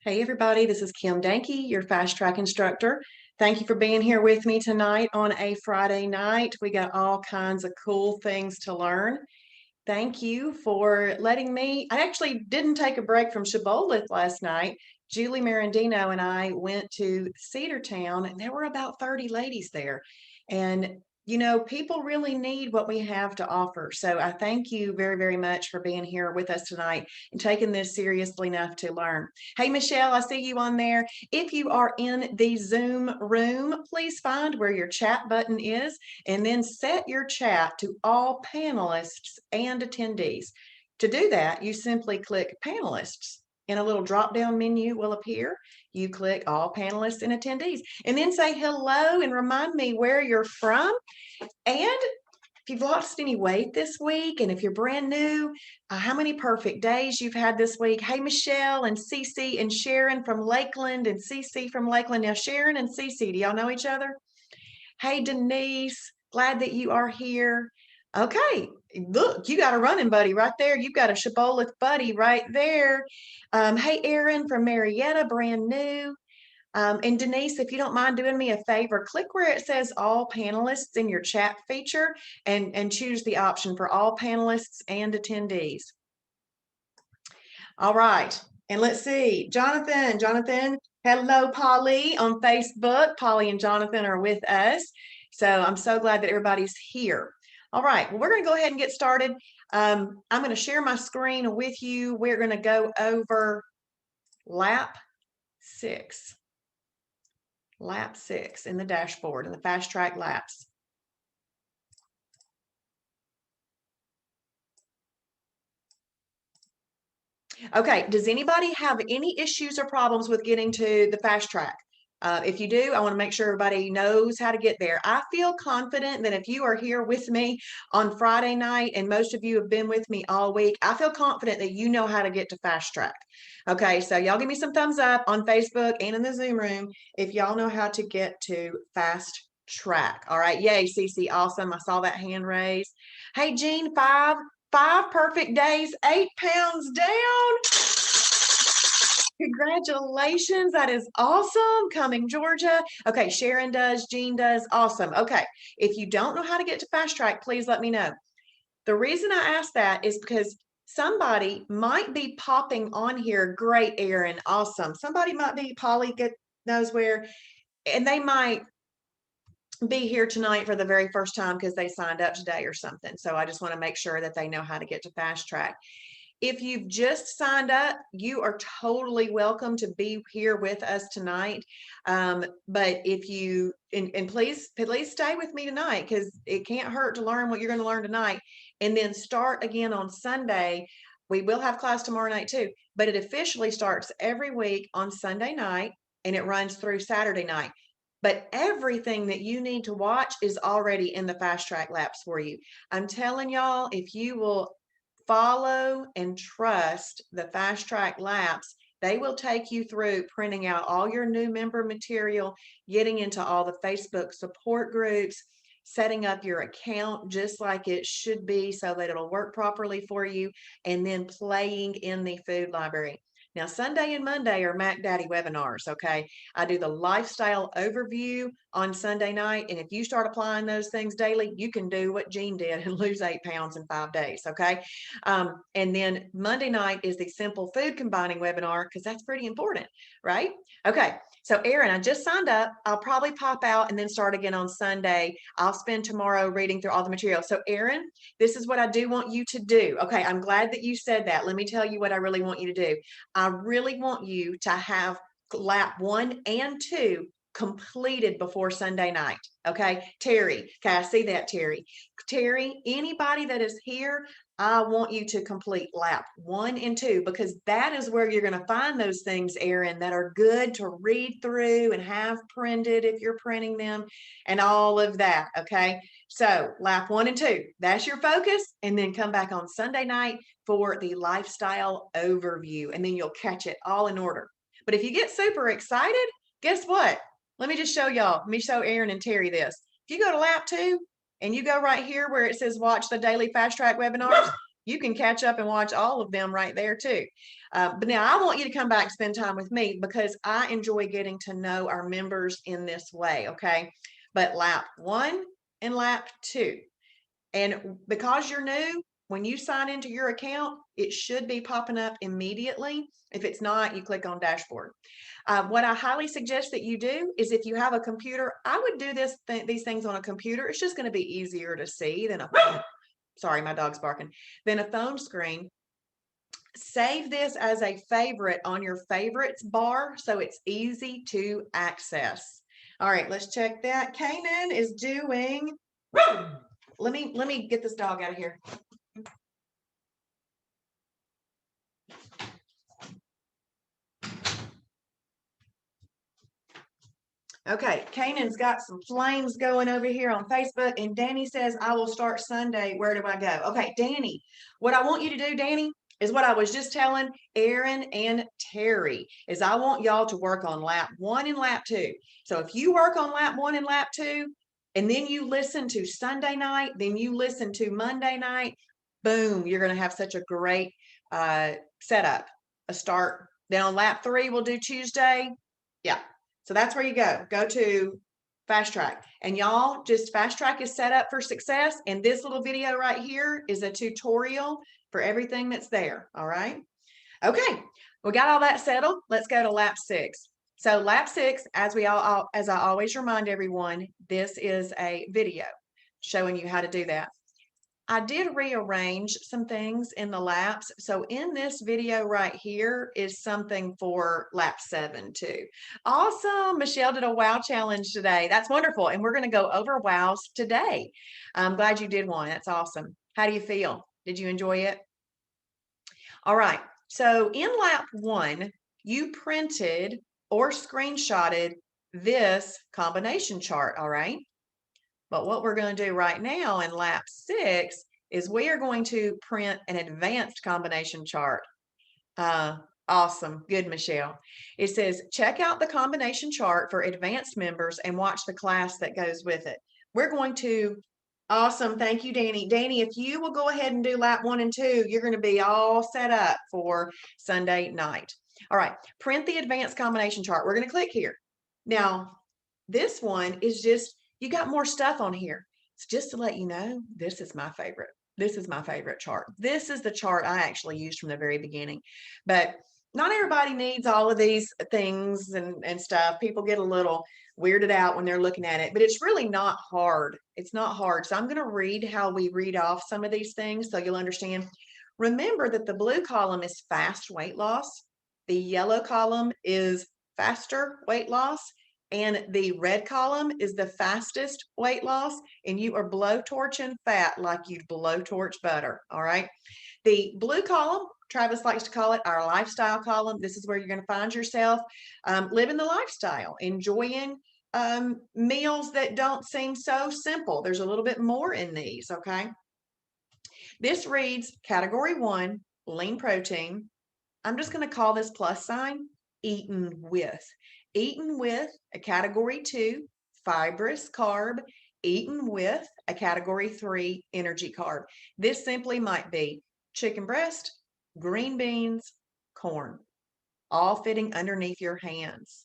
Hey everybody, this is Kim Danke, your fast track instructor. Thank you for being here with me tonight on a Friday night. We got all kinds of cool things to learn. Thank you for letting me. I actually didn't take a break from Shibboleth last night. Julie Marandino and I went to Cedartown, and there were about 30 ladies there. And people really need what we have to offer. So I thank you very, very much for being here with us tonight and taking this seriously enough to learn. Hey, Michelle, I see you on there. If you are in the Zoom room, please find where your chat button is and then set your chat to all panelists and attendees. To do that, you simply click panelists and a little drop-down menu will appear. You click all panelists and attendees and then say hello and remind me where you're from. And if you've lost any weight this week, and if you're brand new, how many perfect days you've had this week. Hey, Michelle and Cece and Sharon from Lakeland and Cece from Lakeland. Now, Sharon and Cece, do y'all know each other? Hey, Denise, glad that you are here. Okay, look, you got a running buddy right there. You've got a Shibboleth buddy right there. Hey, Erin from Marietta, brand new. And Denise, if you don't mind doing me a favor, click where it says all panelists in your chat feature and choose the option for all panelists and attendees. All right. And let's see, Jonathan, hello, Polly on Facebook. Polly and Jonathan are with us. So I'm so glad that everybody's here. All right, well, we're going to go ahead and get started. I'm going to share my screen with you. We're going to go over lap 6 in the dashboard in the fast track laps. Okay, does anybody have any issues or problems with getting to the fast track? If you do, I want to make sure everybody knows how to get there. I feel confident that if you are here with me on Friday night, and most of you have been with me all week, I feel confident that you know how to get to fast track. Okay, so y'all give me some thumbs up on Facebook and in the Zoom room if y'all know how to get to fast track. All right, yay, Cece, awesome. I saw that hand raised. Hey, Jean, five perfect days, 8 pounds down. Congratulations. That is awesome. Cumming, Georgia. Okay, Sharon does, Jean does. Awesome. Okay, if you don't know how to get to fast track, please let me know. The reason I ask that is because somebody might be popping on here. Great, Aaron. Awesome. Somebody might be, Polly knows where, and they might be here tonight for the very first time because they signed up today or something. So I just want to make sure that they know how to get to fast track. If you've just signed up, you are totally welcome to be here with us tonight. But if you, and please stay with me tonight because it can't hurt to learn what you're going to learn tonight and then start again on Sunday. We will have class tomorrow night too, but it officially starts every week on Sunday night and it runs through Saturday night. But everything that you need to watch is already in the fast track laps for you. I'm telling y'all, if you will follow and trust the fast track laps, they will take you through printing out all your new member material, getting into all the Facebook support groups, setting up your account just like it should be so that it'll work properly for you, and then playing in the food library. Now, Sunday and Monday are Mac Daddy webinars, okay? I do the lifestyle overview on Sunday night, and if you start applying those things daily, you can do what Jean did and lose 8 pounds in 5 days, okay? And then Monday night is the simple food combining webinar because that's pretty important, right? Okay, so Erin, I just signed up. I'll probably pop out and then start again on Sunday. I'll spend tomorrow reading through all the material. So Erin, this is what I do want you to do. Okay, I'm glad that you said that. Let me tell you what I really want you to do. I really want you to have lap 1 and 2 completed before Sunday night. Okay, Terry, okay, I see that, Terry. Terry, anybody that is here, I want you to complete lap 1 and 2 because that is where you're going to find those things, Erin, that are good to read through and have printed if you're printing them and all of that. Okay, so lap 1 and 2, that's your focus, and then come back on Sunday night for the lifestyle overview, and then you'll catch it all in order. But if you get super excited, guess what? Let me just show y'all. Let me show Erin and Terry this. If you go to lap 2 and you go right here where it says watch the daily fast track webinars, you can catch up and watch all of them right there too. But now I want you to come back and spend time with me because I enjoy getting to know our members in this way, okay? But lap 1 and lap 2. And because you're new, when you sign into your account, it should be popping up immediately. If it's not, you click on dashboard. What I highly suggest that you do is if you have a computer, I would do these things on a computer. It's just going to be easier to see than a phone. Sorry, my dog's barking. Than a phone screen. Save this as a favorite on your favorites bar so it's easy to access. All right, let's check that. Kanan is doing. Let me get this dog out of here. Okay, Kanan's got some flames going over here on Facebook, and Danny says, I will start Sunday. Where do I go? Okay, Danny, what I want you to do, Danny, is what I was just telling Aaron and Terry, is I want y'all to work on lap 1 and lap 2. So if you work on lap 1 and lap 2, and then you listen to Sunday night, then you listen to Monday night, boom, you're going to have such a great setup. A start. Then on lap 3, we'll do Tuesday. Yeah. So that's where you go. Go to Fast Track. And y'all, just Fast Track is set up for success. And this little video right here is a tutorial for everything that's there. All right. Okay. We got all that settled. Let's go to lap 6. So lap 6, as I always remind everyone, this is a video showing you how to do that. I did rearrange some things in the laps. So in this video right here is something for lap 7 too. Awesome. Michelle did a wow challenge today. That's wonderful. And we're going to go over wows today. I'm glad you did one. That's awesome. How do you feel? Did you enjoy it? All right. So in lap 1, you printed or screenshotted this combination chart. All right. But what we're going to do right now in lap 6 is we are going to print an advanced combination chart. Awesome. Good, Michelle. It says, check out the combination chart for advanced members and watch the class that goes with it. We're going to, awesome. Thank you, Danny. Danny, if you will go ahead and do lap 1 and 2, you're going to be all set up for Sunday night. All right. Print the advanced combination chart. We're going to click here. Now, this one is just, you got more stuff on here. It's just to let you know, this is my favorite. This is my favorite chart. This is the chart I actually used from the very beginning. But not everybody needs all of these things and stuff. People get a little weirded out when they're looking at it, but it's really not hard. It's not hard. So I'm going to read how we read off some of these things so you'll understand. Remember that the blue column is fast weight loss. The yellow column is faster weight loss. And the red column is the fastest weight loss, and you are blowtorching fat like you'd blowtorch butter, all right? The blue column, Travis likes to call it our lifestyle column. This is where you're going to find yourself living the lifestyle, enjoying meals that don't seem so simple. There's a little bit more in these, okay? This reads category 1, lean protein. I'm just going to call this plus sign eaten with. Eaten with a category 2, fibrous carb, eaten with a category 3, energy carb. This simply might be chicken breast, green beans, corn, all fitting underneath your hands.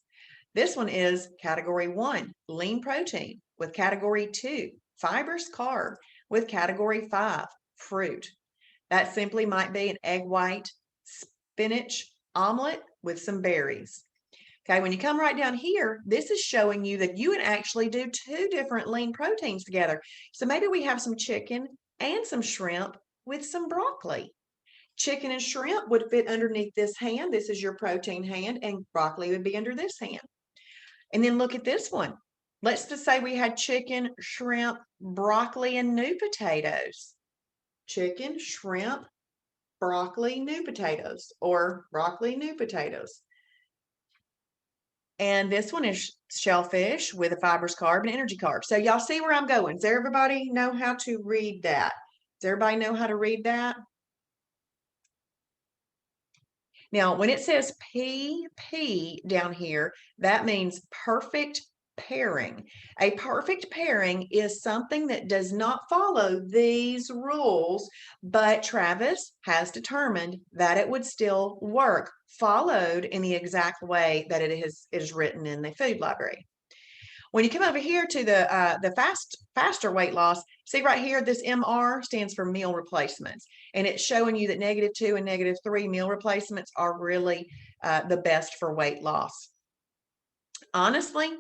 This one is category 1, lean protein, with category 2, fibrous carb, with category 5, fruit. That simply might be an egg white, spinach omelet with some berries. Okay, when you come right down here, this is showing you that you can actually do 2 different lean proteins together. So maybe we have some chicken and some shrimp with some broccoli. Chicken and shrimp would fit underneath this hand. This is your protein hand, and broccoli would be under this hand. And then look at this one. Let's just say we had chicken, shrimp, broccoli, and new potatoes. Chicken, shrimp, broccoli, new potatoes, or broccoli, new potatoes. And this one is shellfish with a fibrous carb and energy carb. So y'all see where I'm going. Does everybody know how to read that? Does everybody know how to read that? Now, when it says PP down here, that means perfect pairing. A perfect pairing is something that does not follow these rules, but Travis has determined that it would still work, followed in the exact way that it is written in the food library. When you come over here to the faster weight loss, see right here, this MR stands for meal replacements, and it's showing you that -2 and -3 meal replacements are really the best for weight loss. Honestly,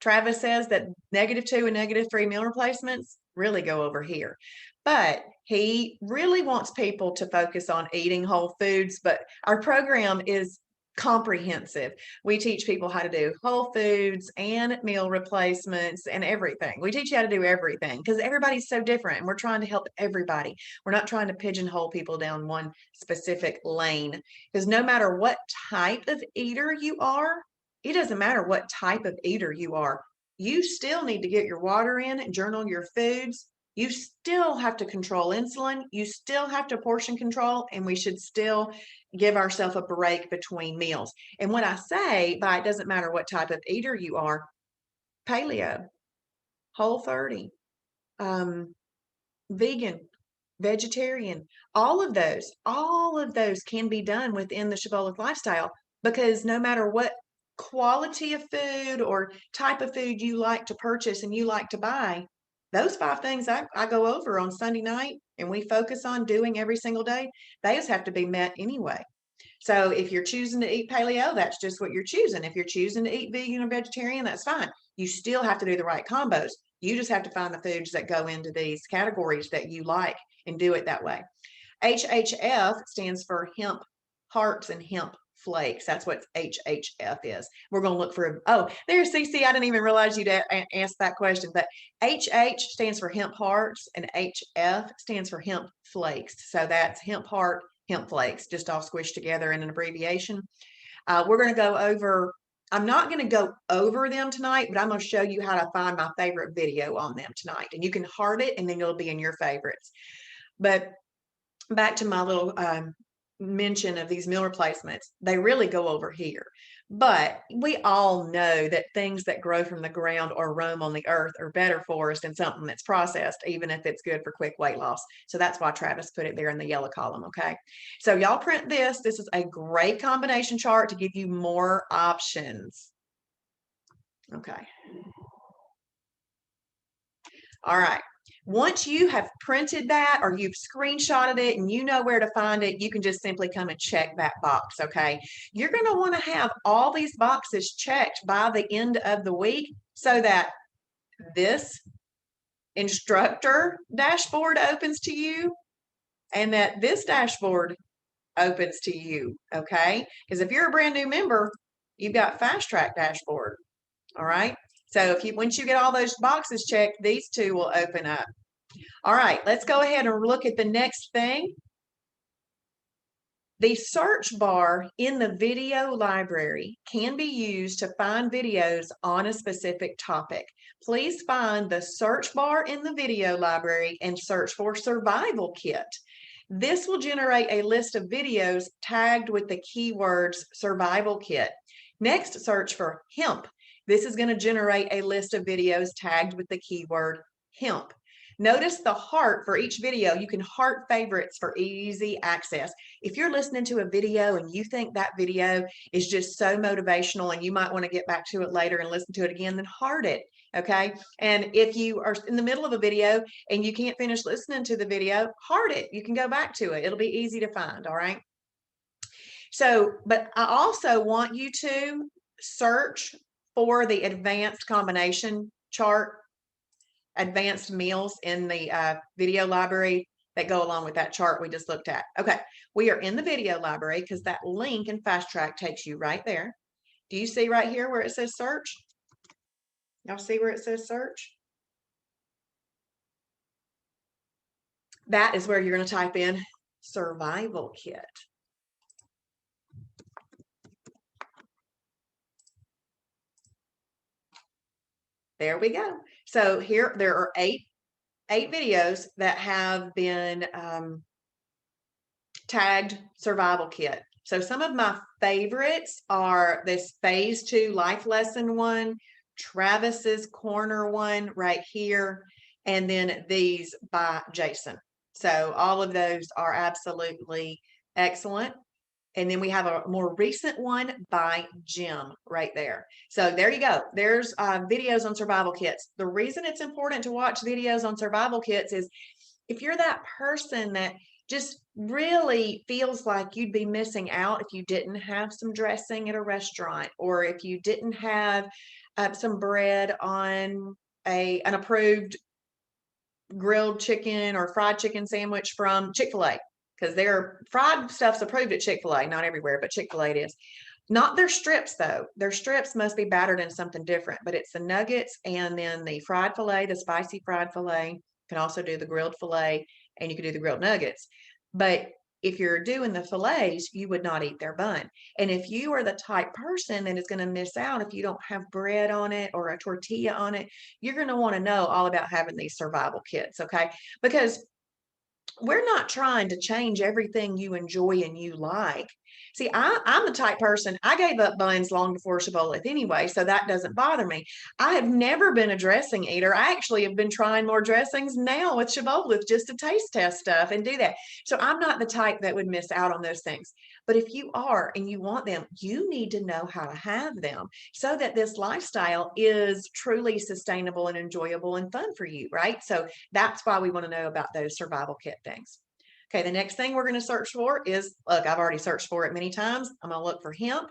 Travis says that -2 and -3 meal replacements really go over here. But he really wants people to focus on eating whole foods. But our program is comprehensive. We teach people how to do whole foods and meal replacements and everything. We teach you how to do everything because everybody's so different and we're trying to help everybody. We're not trying to pigeonhole people down one specific lane because no matter what type of eater you are, it doesn't matter what type of eater you are. You still need to get your water in, journal your foods. You still have to control insulin. You still have to portion control, and we should still give ourselves a break between meals. And what I say by it doesn't matter what type of eater you are, paleo, Whole30, vegan, vegetarian, all of those can be done within the Shibboleth lifestyle because no matter what quality of food or type of food you like to purchase and you like to buy, those 5 things I go over on Sunday night and we focus on doing every single day, those have to be met anyway. So if you're choosing to eat paleo, that's just what you're choosing. If you're choosing to eat vegan or vegetarian, that's fine. You still have to do the right combos. You just have to find the foods that go into these categories that you like and do it that way. HHF stands for hemp hearts and hemp flakes. That's what HHF is. We're going to look for, oh, there's CC. I didn't even realize you'd ask that question, but HH stands for hemp hearts and HF stands for hemp flakes. So that's hemp heart, hemp flakes, just all squished together in an abbreviation. We're going to go over, I'm not going to go over them tonight, but I'm going to show you how to find my favorite video on them tonight. And you can heart it and then it'll be in your favorites. But back to my little mention of these meal replacements, they really go over here. But we all know that things that grow from the ground or roam on the earth are better for us than something that's processed, even if it's good for quick weight loss. So that's why Travis put it there in the yellow column, okay? So y'all print this. This is a great combination chart to give you more options. Okay. All right. Once you have printed that or you've screenshotted it and you know where to find it, you can just simply come and check that box, okay? You're going to want to have all these boxes checked by the end of the week so that this instructor dashboard opens to you and that this dashboard opens to you, okay? Because if you're a brand new member, you've got Fast Track dashboard, all right? So if you once you get all those boxes checked, these two will open up. All right, let's go ahead and look at the next thing. The search bar in the video library can be used to find videos on a specific topic. Please find the search bar in the video library and search for survival kit. This will generate a list of videos tagged with the keywords survival kit. Next, search for hemp. This is going to generate a list of videos tagged with the keyword hemp. Notice the heart for each video. You can heart favorites for easy access. If you're listening to a video and you think that video is just so motivational and you might want to get back to it later and listen to it again, then heart it, okay? And if you are in the middle of a video and you can't finish listening to the video, heart it. You can go back to it. It'll be easy to find, all right? So, but I also want you to search for the advanced combination chart, advanced meals in the video library that go along with that chart we just looked at. Okay, we are in the video library because that link in Fast Track takes you right there. Do you see right here where it says search? Y'all see where it says search? That is where you're going to type in survival kit. There we go. So here there are eight videos that have been tagged survival kit. So some of my favorites are this phase 2 life lesson one, Travis's corner one right here, and then these by Jason. So all of those are absolutely excellent. And then we have a more recent one by Jim right there. So there you go. There's videos on survival kits. The reason it's important to watch videos on survival kits is if you're that person that just really feels like you'd be missing out if you didn't have some dressing at a restaurant, or if you didn't have some bread on an approved grilled chicken or fried chicken sandwich from Chick-fil-A, because their fried stuff's approved at Chick-fil-A, not everywhere, but Chick-fil-A it is. Not their strips, though. Their strips must be battered in something different, but it's the nuggets and then the fried filet, the spicy fried filet. You can also do the grilled filet, and you can do the grilled nuggets. But if you're doing the fillets, you would not eat their bun. And if you are the type person that is going to miss out if you don't have bread on it or a tortilla on it, you're going to want to know all about having these survival kits, okay? Because we're not trying to change everything you enjoy and you like. See, I'm the type person, I gave up buns long before Shibboleth anyway, so that doesn't bother me. I have never been a dressing eater. I actually have been trying more dressings now with Shibboleth just to taste test stuff and do that. So I'm not the type that would miss out on those things. But if you are and you want them, you need to know how to have them so that this lifestyle is truly sustainable and enjoyable and fun for you, right? So that's why we want to know about those survival kit things. Okay, the next thing we're going to search for is, look, I've already searched for it many times. I'm going to look for hemp.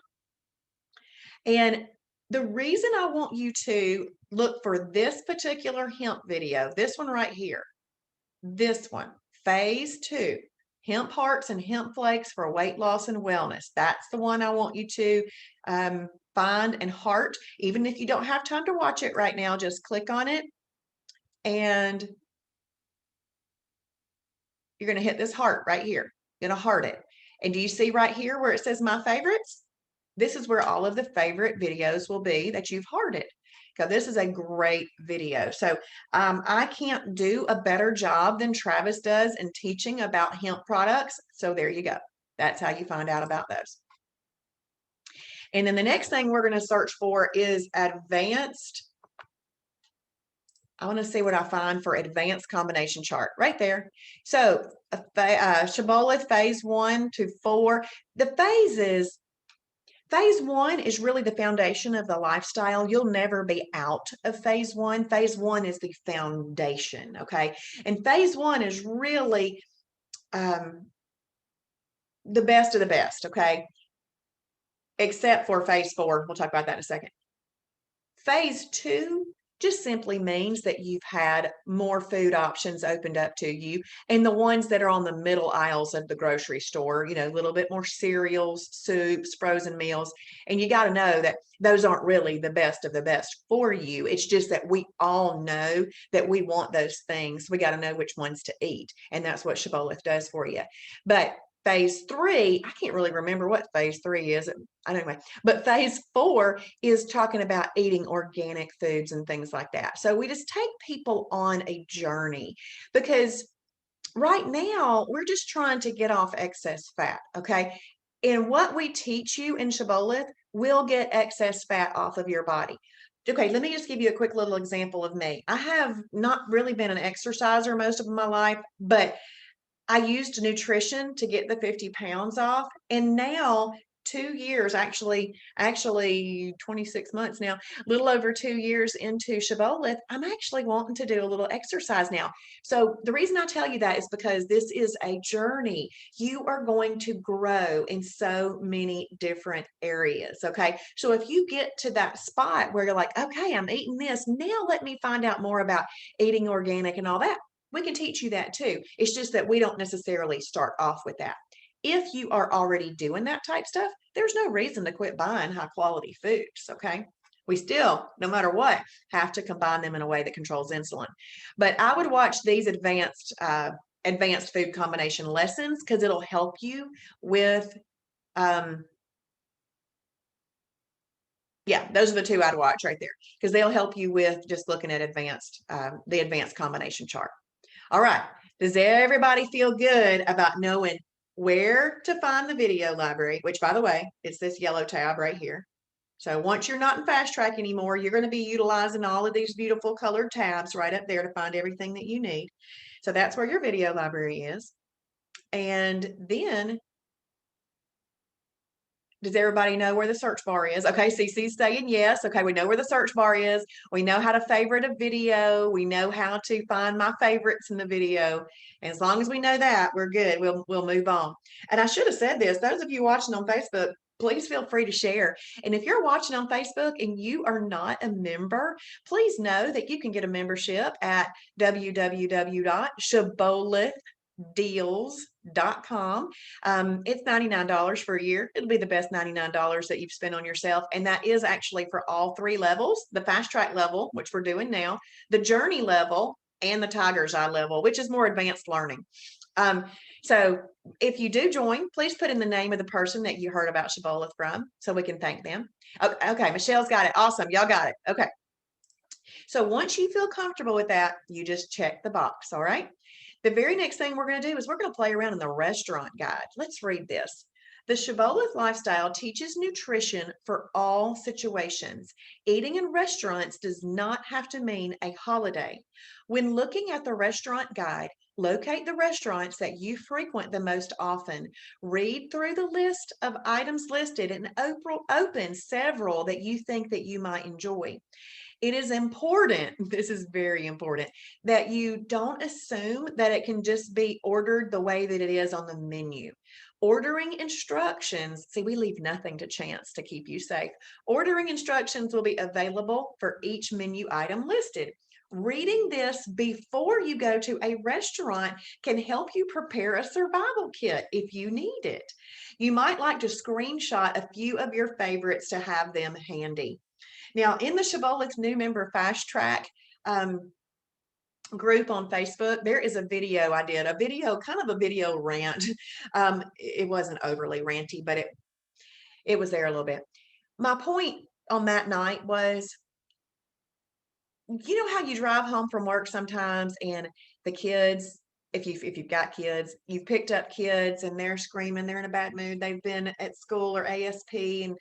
And the reason I want you to look for this particular hemp video, this one right here, this one, phase 2, hemp hearts and hemp flakes for weight loss and wellness. That's the one I want you to find and heart. Even if you don't have time to watch it right now, just click on it and you're going to hit this heart right here. You're going to heart it. And do you see right here where it says my favorites? This is where all of the favorite videos will be that you've hearted. So this is a great video. So I can't do a better job than Travis does in teaching about hemp products. So there you go. That's how you find out about those. And then the next thing we're going to search for is advanced. I want to see what I find for advanced combination chart right there. So Shibboleth phase 1 to 4. The phases, phase 1 is really the foundation of the lifestyle. You'll never be out of phase 1. Phase 1 is the foundation, okay? And phase 1 is really the best of the best, okay? Except for phase 4. We'll talk about that in a second. Phase 2 just simply means that you've had more food options opened up to you, and the ones that are on the middle aisles of the grocery store, you know, a little bit more cereals, soups, frozen meals. And you got to know that those aren't really the best of the best for you. It's just that we all know that we want those things. We got to know which ones to eat. And that's what Shibboleth does for you. But phase 3, I can't really remember what phase 3 is. Anyway, but phase 4 is talking about eating organic foods and things like that. So we just take people on a journey because right now we're just trying to get off excess fat, okay? And what we teach you in Shibboleth will get excess fat off of your body. Okay, let me just give you a quick little example of me. I have not really been an exerciser most of my life, but I used nutrition to get the 50 pounds off. And now 2 years, actually 26 months now, a little over 2 years into Shibboleth, I'm actually wanting to do a little exercise now. So the reason I tell you that is because this is a journey. You are going to grow in so many different areas. Okay. So if you get to that spot where you're like, okay, I'm eating this, now let me find out more about eating organic and all that. We can teach you that too. It's just that we don't necessarily start off with that. If you are already doing that type stuff, there's no reason to quit buying high quality foods, okay? We still, no matter what, have to combine them in a way that controls insulin. But I would watch these advanced food combination lessons because it'll help you with yeah, those are the 2 I'd watch right there because they'll help you with just looking at the advanced combination chart. All right. Does everybody feel good about knowing where to find the video library, which by the way, it's this yellow tab right here. So once you're not in fast track anymore, you're going to be utilizing all of these beautiful colored tabs right up there to find everything that you need. So that's where your video library is. And then, does everybody know where the search bar is? Okay, CC's saying yes. Okay, we know where the search bar is. We know how to favorite a video. We know how to find my favorites in the video. And as long as we know that, we're good. We'll move on. And I should have said this. Those of you watching on Facebook, please feel free to share. And if you're watching on Facebook and you are not a member, please know that you can get a membership at www.shibbolethdeals.com. It's $99 for a year. It'll be the best $99 that you've spent on yourself. And that is actually for all three levels, the fast track level, which we're doing now, the journey level, and the tiger's eye level, which is more advanced learning. So if you do join, please put in the name of the person that you heard about Shibboleth from so we can thank them. Okay, Michelle's got it. Awesome. Y'all got it. Okay. So once you feel comfortable with that, you just check the box. All right. The very next thing we're going to do is we're going to play around in the restaurant guide. Let's read this. The Shibboleth lifestyle teaches nutrition for all situations. Eating in restaurants does not have to mean a holiday. When looking at the restaurant guide, locate the restaurants that you frequent the most often. Read through the list of items listed and open several that you think that you might enjoy. It is important, this is very important, that you don't assume that it can just be ordered the way that it is on the menu. Ordering instructions, see, we leave nothing to chance to keep you safe. Ordering instructions will be available for each menu item listed. Reading this before you go to a restaurant can help you prepare a survival kit if you need it. You might like to screenshot a few of your favorites to have them handy. Now, in the Shibboleth new member fast track group on Facebook, there is a video I did, kind of a video rant. It wasn't overly ranty, but it was there a little bit. My point on that night was, you know how you drive home from work sometimes and the kids, if you've got kids, you've picked up kids and they're screaming, they're in a bad mood, they've been at school or ASP, and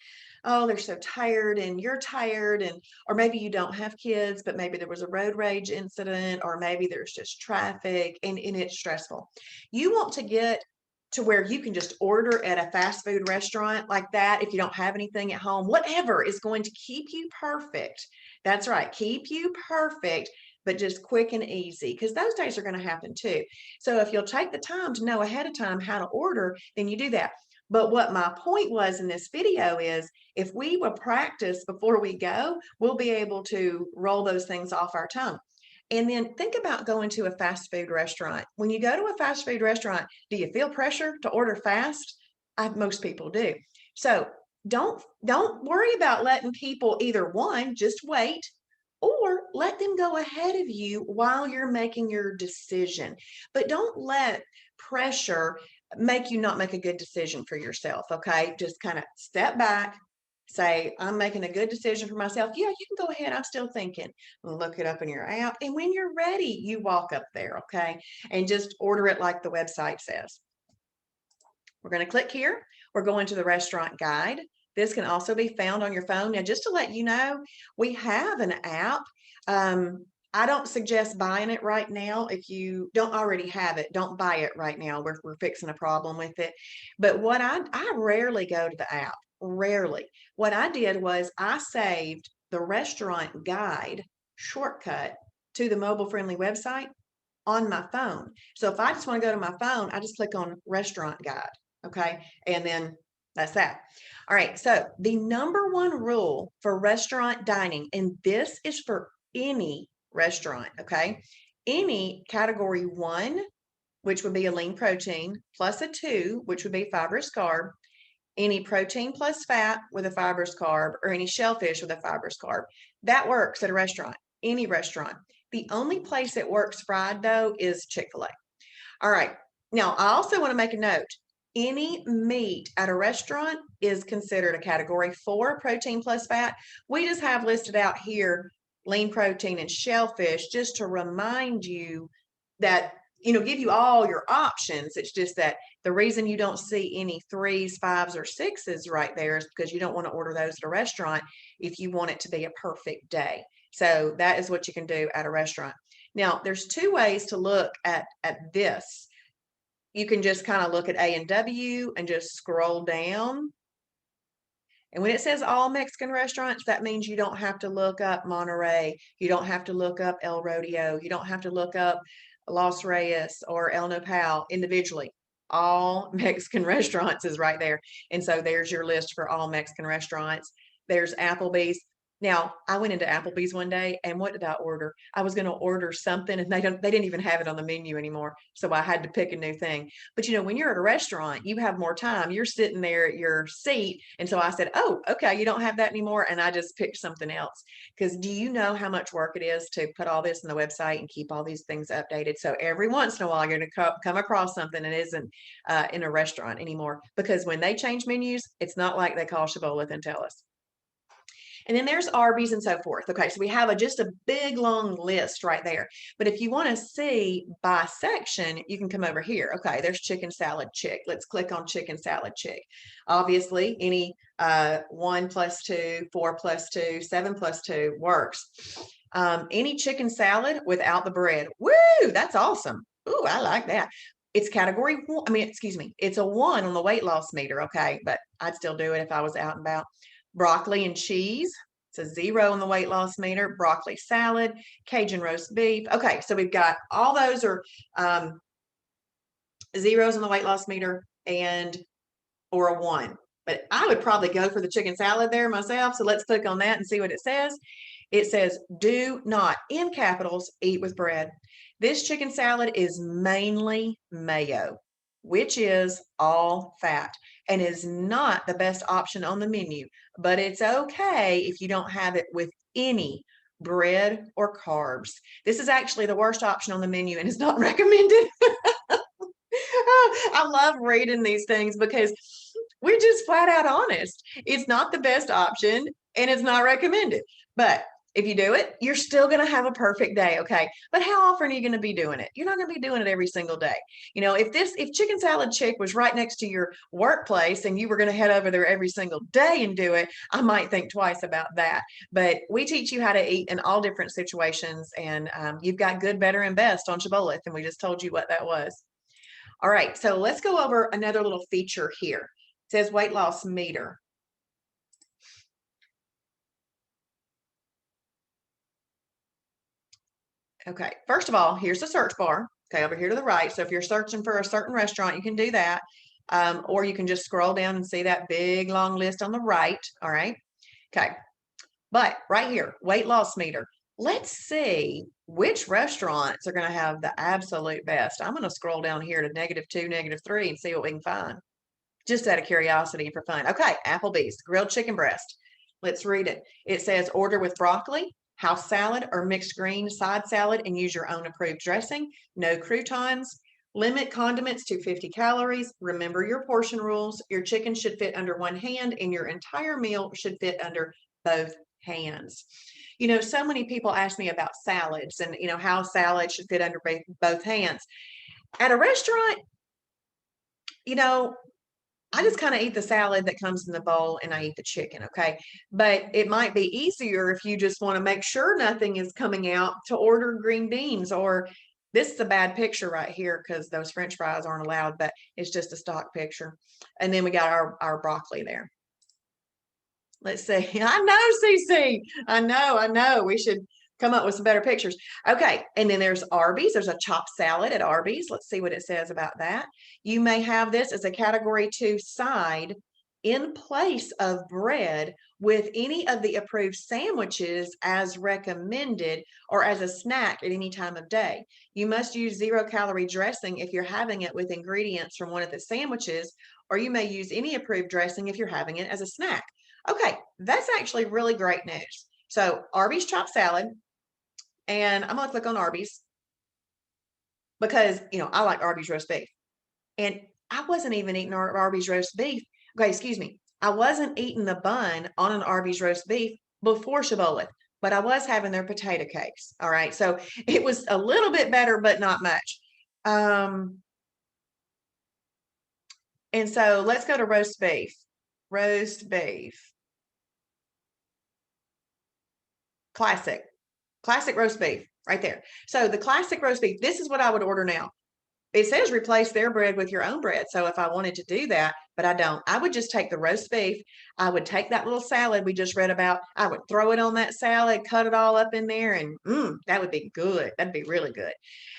oh, they're so tired, and you're tired, and or maybe you don't have kids, but maybe there was a road rage incident, or maybe there's just traffic and it's stressful. You want to get to where you can just order at a fast food restaurant like that if you don't have anything at home. Whatever is going to keep you perfect. That's right, keep you perfect, but just quick and easy, because those days are going to happen too. So if you'll take the time to know ahead of time how to order, then you do that. But what my point was in this video is, if we will practice before we go, we'll be able to roll those things off our tongue. And then think about going to a fast food restaurant. When you go to a fast food restaurant, do you feel pressure to order fast? Most people do. So don't worry about letting people either one, just wait, or let them go ahead of you while you're making your decision. But don't let pressure make you not make a good decision for yourself. Okay, just kind of step back, say, I'm making a good decision for myself. Yeah, you can go ahead. I'm still thinking. Look it up in your app. And when you're ready, you walk up there, okay? And just order it like the website says. We're going to click here. We're going to the restaurant guide. This can also be found on your phone. Now, just to let you know, we have an app. I don't suggest buying it right now. If you don't already have it, don't buy it right now. We're fixing a problem with it. But what I rarely go to the app. Rarely. What I did was I saved the restaurant guide shortcut to the mobile friendly website on my phone. So if I just want to go to my phone, I just click on restaurant guide. Okay. And then that's that. All right. So the number one rule for restaurant dining, and this is for any restaurant. Okay. Any category 1, which would be a lean protein, plus a 2, which would be fibrous carb, any protein plus fat with a fibrous carb, or any shellfish with a fibrous carb. That works at a restaurant, any restaurant. The only place it works fried, though, is Chick-fil-A. All right. Now, I also want to make a note. Any meat at a restaurant is considered a category 4, protein plus fat. We just have listed out here lean protein and shellfish just to remind you that, give you all your options. It's just that The reason you don't see any 3s, 5s, or 6s right there is because you don't want to order those at a restaurant if you want it to be a perfect day. So that is what you can do at a restaurant. Now, there's two ways to look at this. You can just kind of look at A&W and just scroll down. And when it says all Mexican restaurants, that means you don't have to look up Monterey. You don't have to look up El Rodeo. You don't have to look up Los Reyes or El Nopal individually. All Mexican restaurants is right there. And so there's your list for all Mexican restaurants. There's Applebee's. Now, I went into Applebee's one day, and what did I order? I was going to order something, and they didn't even have it on the menu anymore. So I had to pick a new thing. But when you're at a restaurant, you have more time. You're sitting there at your seat. And so I said, oh, okay, you don't have that anymore. And I just picked something else. Because do you know how much work it is to put all this in the website and keep all these things updated? So every once in a while, you're going to come across something that isn't in a restaurant anymore. Because when they change menus, it's not like they call Shibboleth and tell us. And then there's Arby's and so forth. Okay, so we have just a big long list right there. But if you want to see by section, you can come over here. Okay, there's chicken salad chick. Let's click on chicken salad chick. Obviously, any 1 + 2, 4 + 2, 7 + 2 works. Any chicken salad without the bread. Woo, that's awesome. Ooh, I like that. It's category 1. I mean, excuse me. It's a 1 on the weight loss meter. Okay, but I'd still do it if I was out and about. Broccoli and cheese. It's a 0 on the weight loss meter. Broccoli salad, Cajun roast beef. Okay, so we've got all those are 0s on the weight loss meter or a 1. But I would probably go for the chicken salad there myself. So let's click on that and see what it says. It says, do not, in capitals, eat with bread. This chicken salad is mainly mayo, which is all fat and is not the best option on the menu, but it's okay if you don't have it with any bread or carbs. This is actually the worst option on the menu and is not recommended. I love reading these things because we're just flat out honest. It's not the best option and it's not recommended. But if you do it, you're still going to have a perfect day. Okay. But how often are you going to be doing it? You're not going to be doing it every single day. If chicken salad chick was right next to your workplace and you were going to head over there every single day and do it, I might think twice about that. But we teach you how to eat in all different situations. And you've got good, better, and best on Shibboleth. And we just told you what that was. All right. So let's go over another little feature here. It says weight loss meter. Okay, first of all, here's the search bar. Okay, over here to the right. So if you're searching for a certain restaurant, you can do that. Or you can just scroll down and see that big long list on the right. All right. Okay. But right here, weight loss meter. Let's see which restaurants are going to have the absolute best. I'm going to scroll down here to -2, -3 and see what we can find. Just out of curiosity and for fun. Okay, Applebee's, grilled chicken breast. Let's read it. It says order with broccoli, house salad, or mixed green side salad and use your own approved dressing. No croutons. Limit condiments to 50 calories. Remember your portion rules. Your chicken should fit under one hand and your entire meal should fit under both hands. So many people ask me about salads and, how salad should fit under both hands. At a restaurant, I just kind of eat the salad that comes in the bowl and I eat the chicken, okay? But it might be easier if you just want to make sure nothing is coming out to order green beans, or this is a bad picture right here because those French fries aren't allowed, but it's just a stock picture. And then we got our broccoli there. Let's see. I know, CC. I know. We should come up with some better pictures. Okay. And then there's Arby's. There's a chopped salad at Arby's. Let's see what it says about that. You may have this as a category 2 side in place of bread with any of the approved sandwiches as recommended or as a snack at any time of day. You must use 0-calorie dressing if you're having it with ingredients from one of the sandwiches, or you may use any approved dressing if you're having it as a snack. Okay, that's actually really great news. So Arby's chopped salad, and I'm going to click on Arby's because, I like Arby's roast beef. And I wasn't even eating Arby's roast beef. Okay, excuse me. I wasn't eating the bun on an Arby's roast beef before Shibboleth, but I was having their potato cakes. All right, so it was a little bit better, but not much. And so let's go to roast beef. Roast beef. Classic. Classic roast beef right there. So the classic roast beef, this is what I would order now. It says replace their bread with your own bread. So if I wanted to do that, but I don't, I would just take the roast beef. I would take that little salad we just read about. I would throw it on that salad, cut it all up in there, and that would be good. That'd be really good.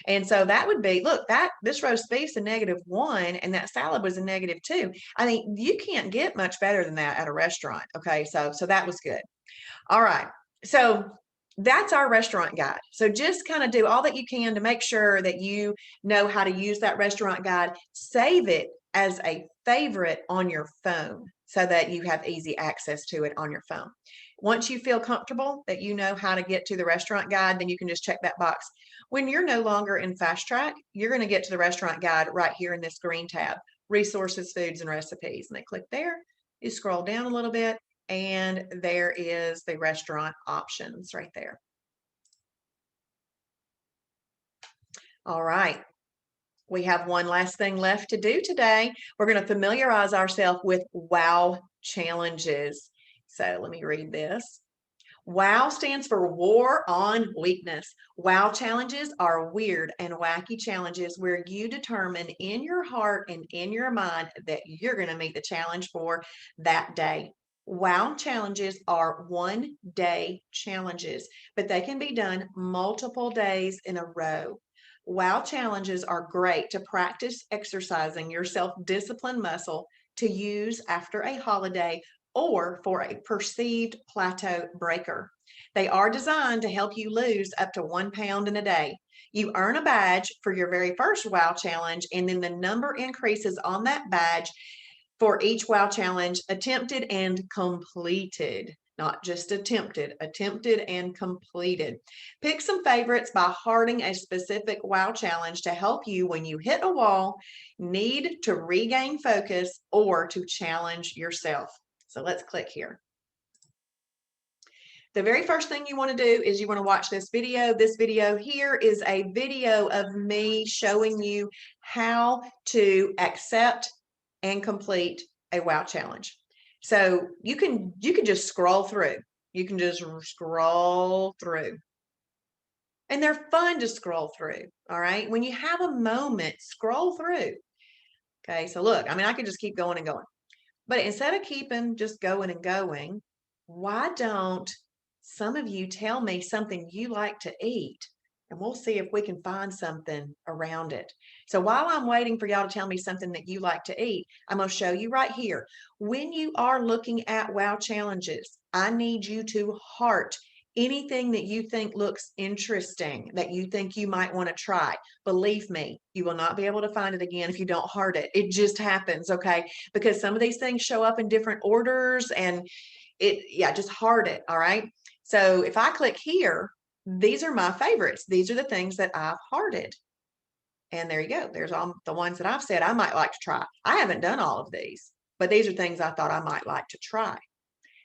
And so that would be, look, that this roast beef's a -1, and that salad was a -2. I mean, you can't get much better than that at a restaurant. Okay, so that was good. All right. So that's our restaurant guide. So just kind of do all that you can to make sure that you know how to use that restaurant guide. Save it as a favorite on your phone so that you have easy access to it on your phone. Once you feel comfortable that you know how to get to the restaurant guide, then you can just check that box. When you're no longer in Fast Track, you're going to get to the restaurant guide right here in this green tab, Resources, Foods, and Recipes. And they click there. You scroll down a little bit, and there is the restaurant options right there. All right. We have one last thing left to do today. We're going to familiarize ourselves with WOW challenges. So let me read this. WOW stands for War on Weakness. WOW challenges are weird and wacky challenges where you determine in your heart and in your mind that you're going to meet the challenge for that day. WOW challenges are 1-day challenges, but they can be done multiple days in a row. WOW challenges are great to practice exercising your self-discipline muscle to use after a holiday or for a perceived plateau breaker. They are designed to help you lose up to 1 pound in a day. You earn a badge for your very first WOW challenge, and then the number increases on that badge for each WOW challenge attempted and completed. Not just attempted and completed. Pick some favorites by hearting a specific WOW challenge to help you when you hit a wall, need to regain focus, or to challenge yourself. So let's click here. The very first thing you want to do is you want to watch this video. This video here is a video of me showing you how to accept and complete a WOW challenge. So you can just scroll through. You can just scroll through. And they're fun to scroll through. All right. When you have a moment, scroll through. Okay. So look, I mean, I could just keep going and going. But instead of keeping just going and going, why don't some of you tell me something you like to eat? And we'll see if we can find something around it. So while I'm waiting for y'all to tell me something that you like to eat, I'm going to show you right here. When you are looking at WOW challenges, I need you to heart anything that you think looks interesting, that you think you might want to try. Believe me, you will not be able to find it again if you don't heart it. It just happens, okay? Because some of these things show up in different orders, and just heart it, all right? So if I click here, these are my favorites. These are the things that I've hearted. And there you go. There's all the ones that I've said I might like to try. I haven't done all of these, but these are things I thought I might like to try.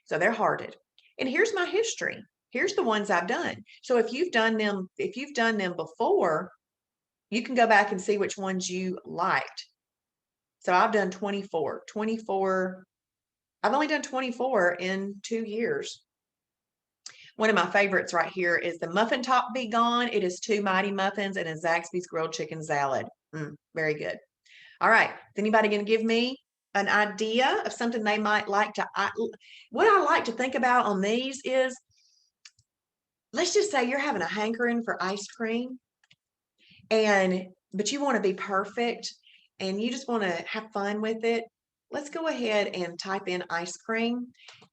So they're hearted. And here's my history. Here's the ones I've done. So if you've done them before, you can go back and see which ones you liked. So I've done 24. I've only done 24 in 2 years. One of my favorites right here is the Muffin Top Be Gone. It is 2 Mighty Muffins and a Zaxby's grilled chicken salad. Very good. All right. Is anybody going to give me an idea of something they might like to? What I like to think about on these is, let's just say you're having a hankering for ice cream, but you want to be perfect and you just want to have fun with it. Let's go ahead and type in ice cream.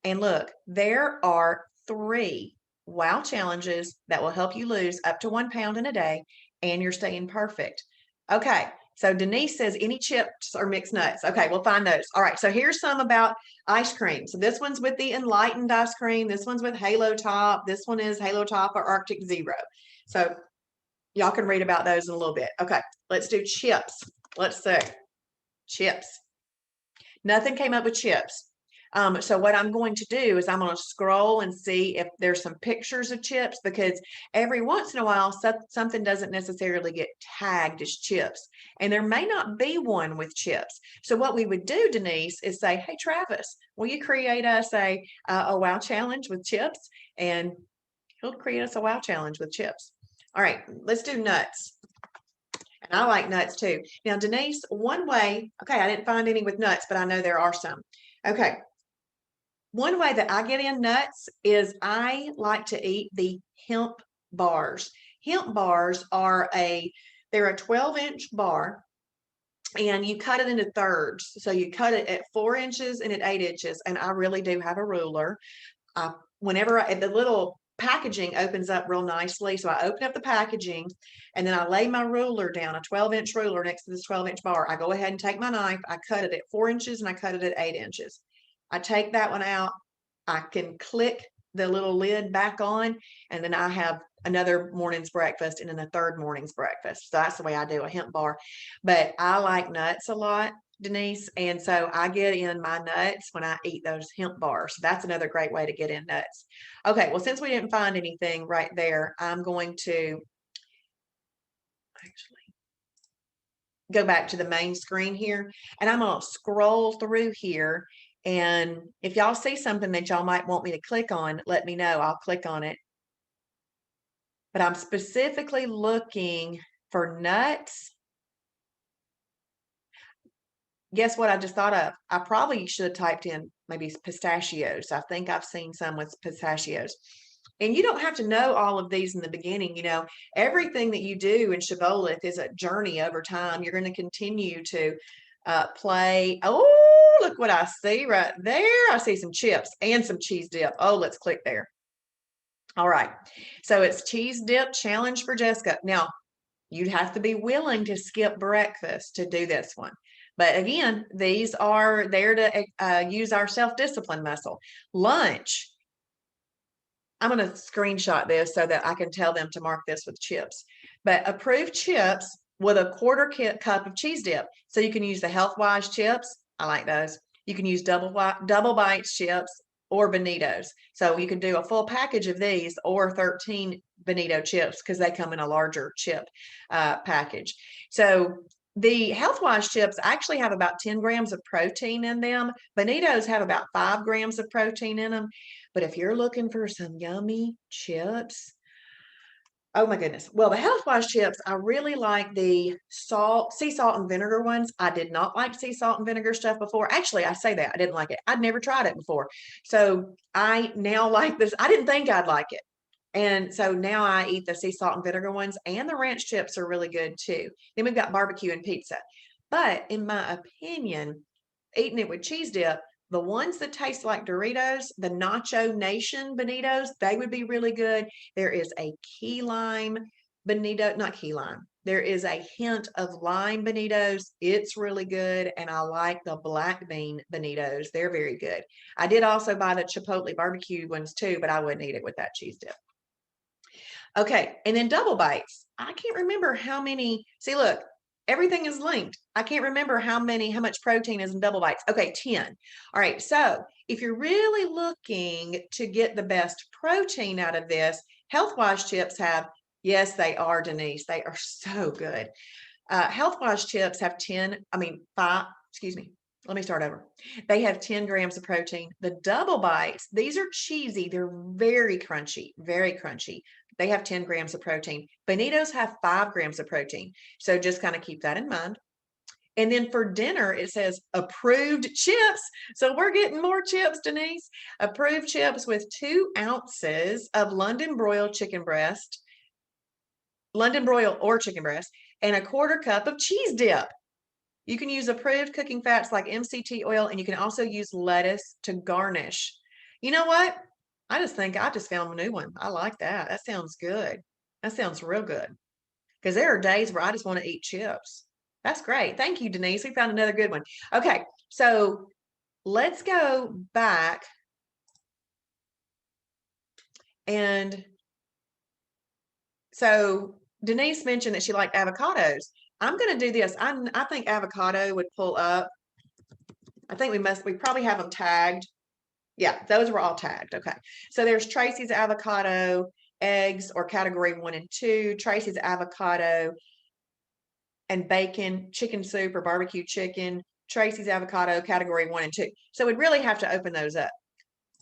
And look, there are 3 WOW challenges that will help you lose up to 1 pound in a day, and you're staying perfect. Okay, so Denise says any chips or mixed nuts. Okay, we'll find those. All right, so here's some about ice cream. So this one's with the Enlightened ice cream. This one's with Halo Top. This one is Halo Top or Arctic Zero. So y'all can read about those in a little bit. Okay, let's do chips. Let's see. Chips. Nothing came up with chips. So what I'm going to do is I'm going to scroll and see if there's some pictures of chips, because every once in a while something doesn't necessarily get tagged as chips, and there may not be one with chips. So what we would do, Denise, is say, hey, Travis, will you create us a wow challenge with chips? And he'll create us a wow challenge with chips. All right, let's do nuts. And I like nuts too. Now, Denise, one way, okay, I didn't find any with nuts, but I know there are some. Okay, one way that I get in nuts is I like to eat the hemp bars. Hemp bars they're a 12-inch bar, and you cut it into thirds. So you cut it at 4 inches and at 8 inches. And I really do have a ruler. The little packaging opens up real nicely. So I open up the packaging, and then I lay my ruler down, a 12-inch ruler next to this 12-inch bar. I go ahead and take my knife. I cut it at 4 inches and I cut it at 8 inches. I take that one out. I can click the little lid back on, and then I have another morning's breakfast and then a third morning's breakfast. So that's the way I do a hemp bar. But I like nuts a lot, Denise. And so I get in my nuts when I eat those hemp bars. That's another great way to get in nuts. Okay, well, since we didn't find anything right there, I'm going to actually go back to the main screen here, and I'm going to scroll through here. And if y'all see something that y'all might want me to click on, let me know. I'll click on it. But I'm specifically looking for nuts. Guess what I just thought of? I probably should have typed in maybe pistachios. I think I've seen some with pistachios. And you don't have to know all of these in the beginning. Everything that you do in Shibboleth is a journey over time. You're going to continue to play. Oh, look what I see right there. I see some chips and some cheese dip. Oh, let's click there. All right. So it's cheese dip challenge for Jessica. Now, you'd have to be willing to skip breakfast to do this one. But again, these are there to use our self-discipline muscle. Lunch. I'm going to screenshot this so that I can tell them to mark this with chips. But approved chips with a quarter cup of cheese dip. So you can use the Health-Wise chips. I like those. You can use double bites chips or Bonitos. So you can do a full package of these or 13 Bonito chips because they come in a larger chip package. So the Health-Wise chips actually have about 10 grams of protein in them. Bonitos have about 5 grams of protein in them. But if you're looking for some yummy chips, oh my goodness. Well, the Health-Wise chips, I really like the sea salt and vinegar ones. I did not like sea salt and vinegar stuff before. Actually, I say that I didn't like it. I'd never tried it before. So I now like this. I didn't think I'd like it. And so now I eat the sea salt and vinegar ones, and the ranch chips are really good too. Then we've got barbecue and pizza. But in my opinion, eating it with cheese dip, the ones that taste like Doritos, the Nacho Nation Bonitos, they would be really good. There is a key lime Bonito, not key lime. There is a hint of lime Bonitos. It's really good. And I like the black bean Bonitos. They're very good. I did also buy the Chipotle barbecue ones too, but I wouldn't eat it with that cheese dip. Okay, and then double bites. I can't remember how many. See, look, everything is linked. I can't remember how much protein is in double bites. Okay, 10. All right, so if you're really looking to get the best protein out of this, Health-Wise chips have, yes, they are, Denise. They are so good. Health-Wise chips have 5, excuse me. Let me start over. They have 10 grams of protein. The double bites, these are cheesy. They're very crunchy, very crunchy. They have 10 grams of protein. Bonitos have 5 grams of protein. So just kind of keep that in mind. And then for dinner, it says approved chips. So we're getting more chips, Denise. Approved chips with 2 ounces of London broil or chicken breast, and a quarter cup of cheese dip. You can use approved cooking fats like MCT oil, and you can also use lettuce to garnish. You know what? I just think I just found a new one. I like that. That sounds good. That sounds real good. Because there are days where I just want to eat chips. That's great. Thank you, Denise. We found another good one. Okay, so let's go back. And so Denise mentioned that she liked avocados. I'm going to do this. I think avocado would pull up. I think we probably have them tagged. Yeah, those were all tagged. Okay. So there's Tracy's avocado, eggs, or category 1 and 2, Tracy's avocado and bacon, chicken soup or barbecue chicken, Tracy's avocado, category 1 and 2. So we'd really have to open those up.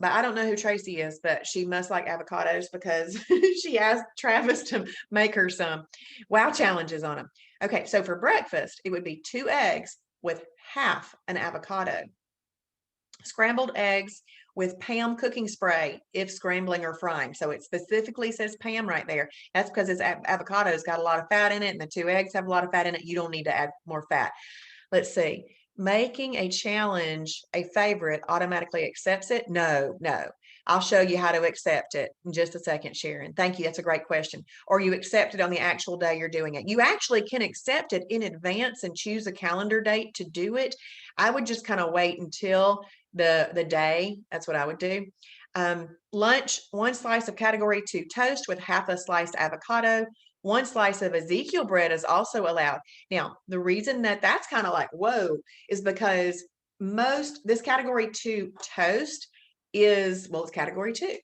But I don't know who Tracy is, but she must like avocados because she asked Travis to make her some wow challenges on them. Okay, so for breakfast, it would be 2 eggs with half an avocado, scrambled eggs with Pam cooking spray if scrambling or frying. So it specifically says Pam right there. That's because it's avocado's got a lot of fat in it, and the 2 eggs have a lot of fat in it. You don't need to add more fat. Let's see. Making a challenge a favorite automatically accepts it? No, no. I'll show you how to accept it in just a second, Sharon. Thank you. That's a great question. Or you accept it on the actual day you're doing it. You actually can accept it in advance and choose a calendar date to do it. I would just kind of wait until the day. That's what I would do. Lunch, 1 slice of category 2 toast with half a sliced avocado. 1 slice of Ezekiel bread is also allowed. Now, the reason that that's kind of like, whoa, is because this category 2 toast is, well, it's category 2.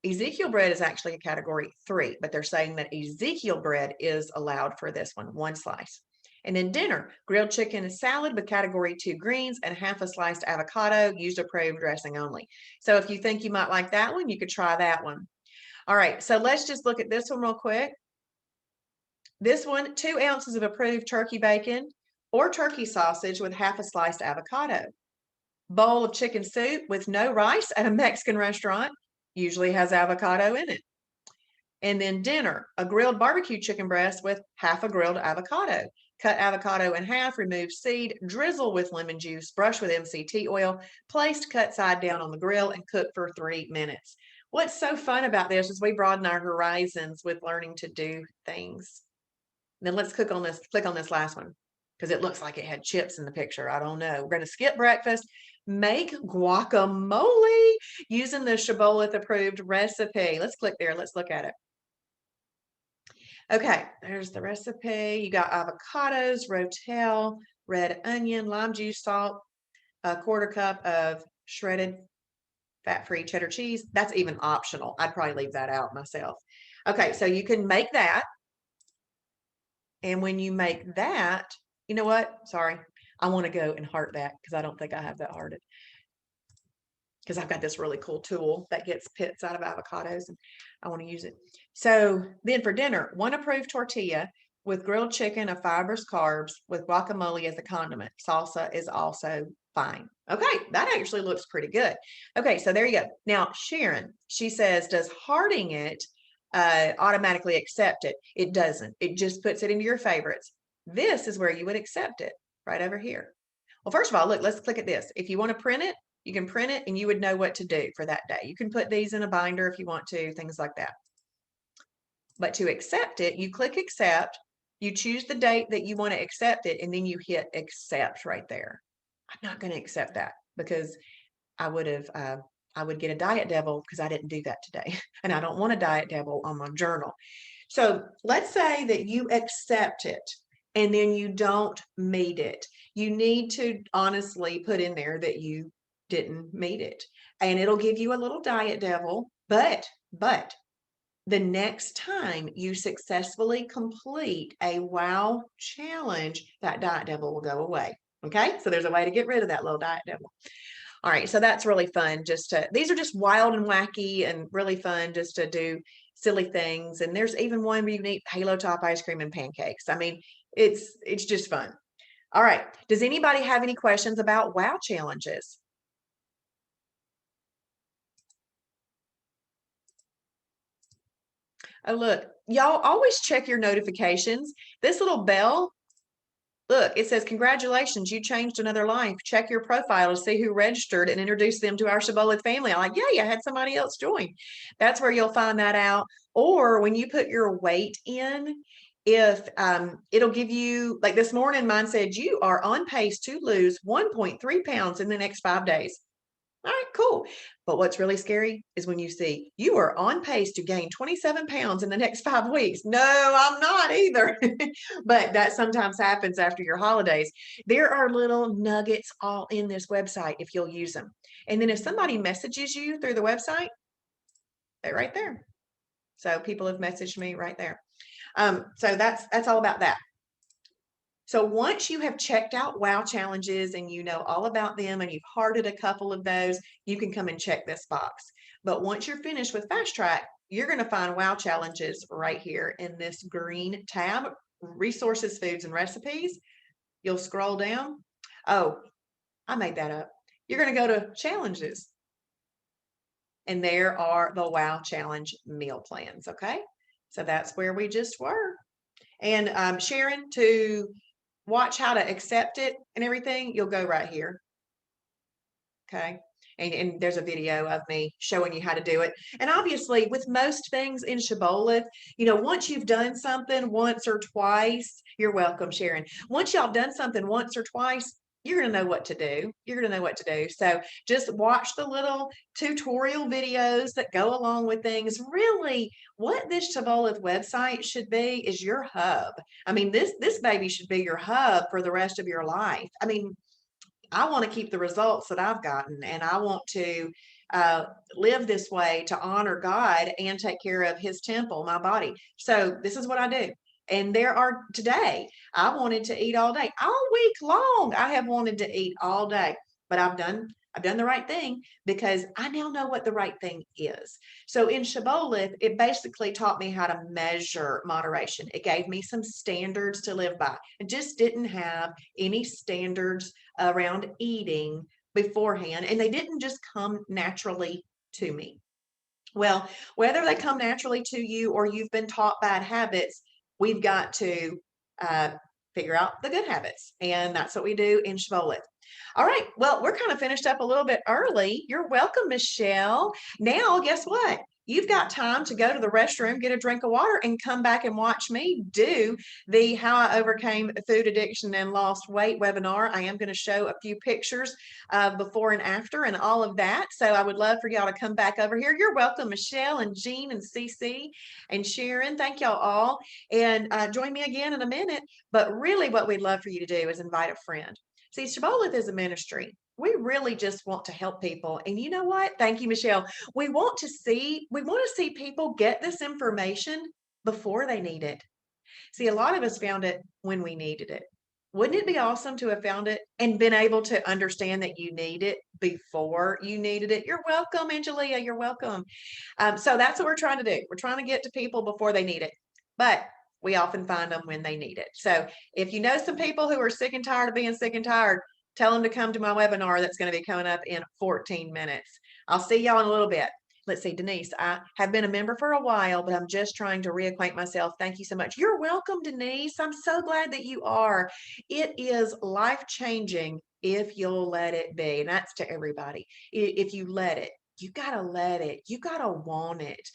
Ezekiel bread is actually a category 3, but they're saying that Ezekiel bread is allowed for this one, 1 slice. And then dinner, grilled chicken and salad with category 2 greens and half a sliced avocado, used approved dressing only. So if you think you might like that one, you could try that one. All right, so let's just look at this one real quick. This one, 2 ounces of approved turkey bacon or turkey sausage with half a sliced avocado. Bowl of chicken soup with no rice at a Mexican restaurant, usually has avocado in it. And then dinner, a grilled barbecue chicken breast with half a grilled avocado. Cut avocado in half, remove seed, drizzle with lemon juice, brush with MCT oil, placed cut side down on the grill, and cook for 3 minutes. What's so fun about this is we broaden our horizons with learning to do things. Then let's click on this last one because it looks like it had chips in the picture. I don't know. We're going to skip breakfast. Make guacamole using the Shibboleth approved recipe. Let's click there. Let's look at it. Okay, there's the recipe. You got avocados, rotel, red onion, lime juice, salt, a 1/4 cup of shredded fat-free cheddar cheese. That's even optional. I'd probably leave that out myself. Okay, so you can make that. And when you make that, you know what? Sorry. I want to go and heart that because I don't think I have that hearted. Because I've got this really cool tool that gets pits out of avocados and I want to use it. So then for dinner, 1 approved tortilla with grilled chicken of fibrous carbs with guacamole as a condiment. Salsa is also fine. Okay, that actually looks pretty good. Okay, so there you go. Now, Sharon, she says, does hearting it automatically accept it? It doesn't. It just puts it into your favorites. This is where you would accept it, right over here. Well, first of all, look, let's click at this. If you want to print it, you can print it and you would know what to do for that day. You can put these in a binder if you want to, things like that. But to accept it, you click accept, you choose the date that you want to accept it, and then you hit accept right there. I'm not going to accept that because I would get a diet devil because I didn't do that today. And I don't want a diet devil on my journal. So let's say that you accept it and then you don't meet it. You need to honestly put in there that you didn't meet it. And it'll give you a little diet devil, but the next time you successfully complete a wow challenge, that diet devil will go away. Okay, so there's a way to get rid of that little diet devil. All right, so that's really fun. These are just wild and wacky and really fun just to do silly things. And there's even one where you can eat Halo Top ice cream and pancakes. I mean, it's just fun. All right, does anybody have any questions about wow challenges? Oh, look, y'all always check your notifications. This little bell, look, it says, congratulations, you changed another life. Check your profile to see who registered and introduce them to our Shibboleth family. I'm like, yeah, I had somebody else join. That's where you'll find that out. Or when you put your weight in, if it'll give you, like this morning, mine said, you are on pace to lose 1.3 pounds in the next 5 days. All right, cool. But what's really scary is when you see you are on pace to gain 27 pounds in the next 5 weeks. No, I'm not either. But that sometimes happens after your holidays. There are little nuggets all in this website if you'll use them. And then if somebody messages you through the website, they're right there. So people have messaged me right there. So that's all about that. So once you have checked out wow challenges and you know all about them and you've hearted a couple of those, you can come and check this box. But once you're finished with fast track, you're going to find wow challenges right here in this green tab, resources, foods, and recipes. You'll scroll down. Oh, I made that up. You're going to go to challenges. And there are the wow challenge meal plans. Okay. So that's where we just were. And Sharon, to watch how to accept it and everything, you'll go right here. Okay. And there's a video of me showing you how to do it. And obviously, with most things in Shibboleth, once you've done something once or twice, you're welcome, Sharon. Once y'all done something once or twice, you're going to know what to do. You're going to know what to do. So just watch the little tutorial videos that go along with things. Really, what this Shibboleth website should be is your hub. I mean, this baby should be your hub for the rest of your life. I mean, I want to keep the results that I've gotten, and I want to live this way to honor God and take care of His temple, my body. So this is what I do. And today, I wanted to eat all day, all week long. I have wanted to eat all day, but I've done the right thing because I now know what the right thing is. So in Shibboleth, it basically taught me how to measure moderation. It gave me some standards to live by. It just didn't have any standards around eating beforehand, and they didn't just come naturally to me. Well, whether they come naturally to you or you've been taught bad habits, we've got to uh, figure out the good habits, and that's what we do in Shibboleth. All right, well, we're kind of finished up a little bit early. You're welcome, Michelle. Now, guess what? You've got time to go to the restroom, get a drink of water, and come back and watch me do the How I Overcame Food Addiction and Lost Weight webinar. I am going to show a few pictures before and after and all of that. So I would love for y'all to come back over here. You're welcome, Michelle and Jean and Cece and Sharon. Thank y'all all. And join me again in a minute. But really what we'd love for you to do is invite a friend. See, Shibboleth is a ministry. We really just want to help people. And you know what? Thank you, Michelle. We want to see people get this information before they need it. See, a lot of us found it when we needed it. Wouldn't it be awesome to have found it and been able to understand that you need it before you needed it? You're welcome, Angelia. You're welcome. So that's what we're trying to do. We're trying to get to people before they need it. But we often find them when they need it. So if you know some people who are sick and tired of being sick and tired, tell them to come to my webinar that's going to be coming up in 14 minutes. I'll see y'all in a little bit. Let's see, Denise, I have been a member for a while, but I'm just trying to reacquaint myself. Thank you so much. You're welcome, Denise. I'm so glad that you are. It is life-changing if you'll let it be. And that's to everybody. If you let it, you got to let it. You got to want it.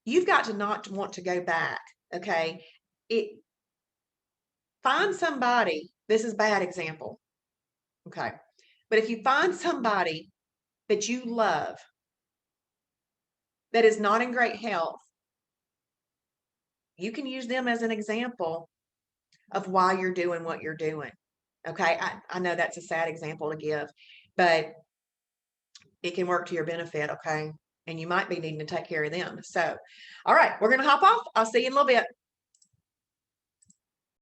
You've got to not want to go back. Okay. Find somebody. This is a bad example. Okay. But if you find somebody that you love that is not in great health, you can use them as an example of why you're doing what you're doing. Okay. I know that's a sad example to give, but it can work to your benefit. Okay. And you might be needing to take care of them. So, all right, we're going to hop off. I'll see you in a little bit.